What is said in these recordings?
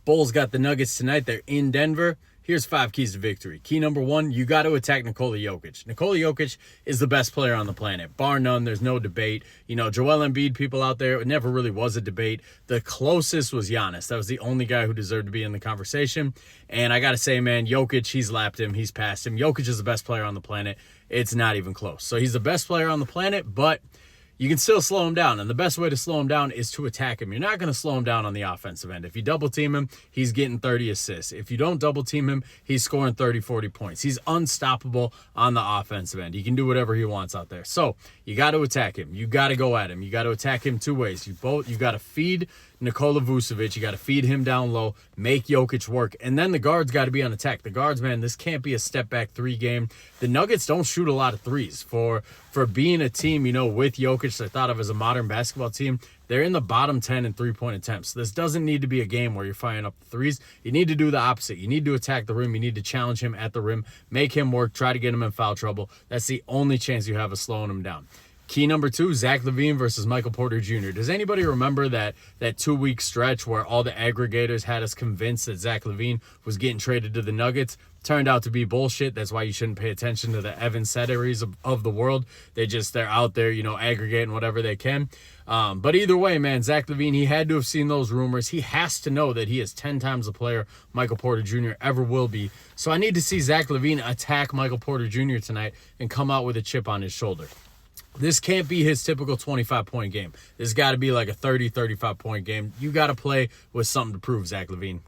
Bulls got the Nuggets tonight. They're in Denver. Here's 5 keys to victory. Key number 1, you got to attack Nikola Jokic. Nikola Jokic is the best player on the planet, bar none. There's no debate. You know, Joel Embiid, people out there, it never really was a debate. The closest was Giannis. That was the only guy who deserved to be in the conversation. And I got to say, man, Jokic, he's lapped him. He's passed him. Jokic is the best player on the planet. It's not even close. So he's the best player on the planet, but you can still slow him down, and the best way to slow him down is to attack him. You're not going to slow him down on the offensive end. If you double team him, he's getting 30 assists. If you don't double team him, he's scoring 30, 40 points. He's unstoppable on the offensive end. He can do whatever he wants out there. So you got to attack him. You got to go at him. You got to attack him 2 ways. You got to feed Nikola Vucevic. You got to feed him down low, make Jokic work, and then the guards got to be on attack. The guards, man, this can't be a step-back 3 game. The Nuggets don't shoot a lot of threes. For being a team, you know, with Jokic, they're thought of as a modern basketball team. They're in the bottom 10 in three-point attempts. This doesn't need to be a game where you're firing up the threes. You need to do the opposite. You need to attack the rim. You need to challenge him at the rim, make him work, try to get him in foul trouble. That's the only chance you have of slowing him down. Key number 2, Zach LaVine versus Michael Porter Jr. Does anybody remember that 2-week stretch where all the aggregators had us convinced that Zach LaVine was getting traded to the Nuggets? Turned out to be bullshit. That's why you shouldn't pay attention to the Evan Seteries of the world. They're out there, you know, aggregating whatever they can. But either way, man, Zach LaVine, he had to have seen those rumors. He has to know that he is 10 times the player Michael Porter Jr. ever will be. So I need to see Zach LaVine attack Michael Porter Jr. tonight and come out with a chip on his shoulder. This can't be his typical 25-point game. This got to be like a 30, 35-point game. You got to play with something to prove, Zach LaVine.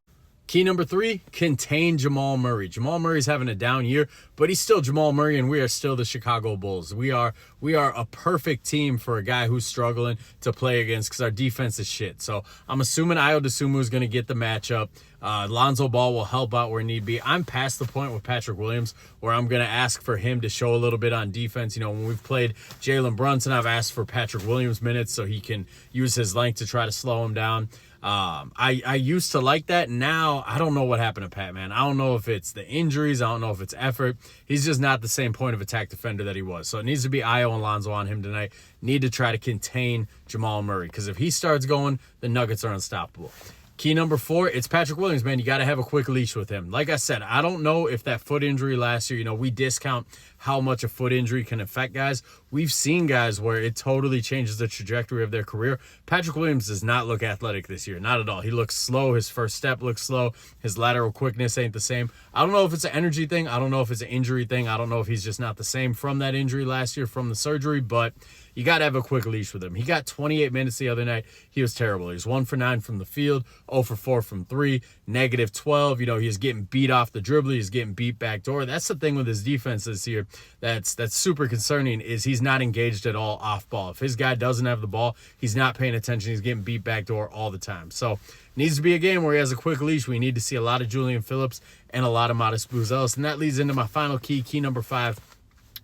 Key number 3, contain Jamal Murray. Jamal Murray's having a down year, but he's still Jamal Murray, and we are still the Chicago Bulls. We are a perfect team for a guy who's struggling to play against because our defense is shit. So I'm assuming Ayo Dosunmu is going to get the matchup. Lonzo Ball will help out where need be. I'm past the point with Patrick Williams where I'm going to ask for him to show a little bit on defense. You know, when we've played Jalen Brunson, I've asked for Patrick Williams minutes so he can use his length to try to slow him down. I used to like that. Now, I don't know what happened to Pat, man. I don't know if it's the injuries. I don't know if it's effort. He's just not the same point of attack defender that he was. So it needs to be Ayo and Lonzo on him tonight. Need to try to contain Jamal Murray because if he starts going, the Nuggets are unstoppable. Key number 4, it's Patrick Williams, man. You got to have a quick leash with him. Like I said, I don't know if that foot injury last year, you know, we discount how much a foot injury can affect guys. We've seen guys where it totally changes the trajectory of their career. Patrick Williams does not look athletic this year. Not at all. He looks slow. His first step looks slow. His lateral quickness ain't the same. I don't know if it's an energy thing. I don't know if it's an injury thing. I don't know if he's just not the same from that injury last year from the surgery, but you got to have a quick leash with him. He got 28 minutes the other night. He was terrible. He was 1 for 9 from the field, 0 for 4 from 3, -12. You know, he's getting beat off the dribble. He's getting beat backdoor. That's the thing with his defense this year that's super concerning is he's not engaged at all off ball. If his guy doesn't have the ball, he's not paying attention. He's getting beat backdoor all the time. So needs to be a game where he has a quick leash. We need to see a lot of Julian Phillips and a lot of Modest Buzelis. And that leads into my final key, key number 5.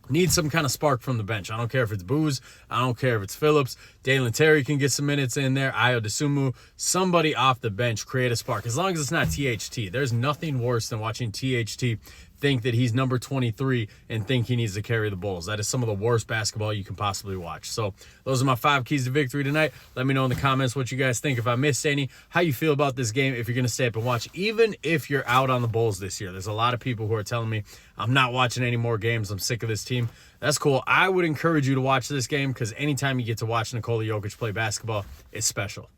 Need some kind of spark from the bench. I don't care if it's Booz. I don't care if it's Phillips. Dalen Terry can get some minutes in there. Ayo Dosunmu. Somebody off the bench create a spark. As long as it's not THT. There's nothing worse than watching THT think that he's number 23 and think he needs to carry the Bulls. That is some of the worst basketball you can possibly watch. So those are my 5 keys to victory tonight. Let me know in the comments what you guys think. If I missed any, how you feel about this game, if you're going to stay up and watch, even if you're out on the Bulls this year. There's a lot of people who are telling me, I'm not watching any more games. I'm sick of this team. That's cool. I would encourage you to watch this game because anytime you get to watch Nikola Jokic play basketball, it's special.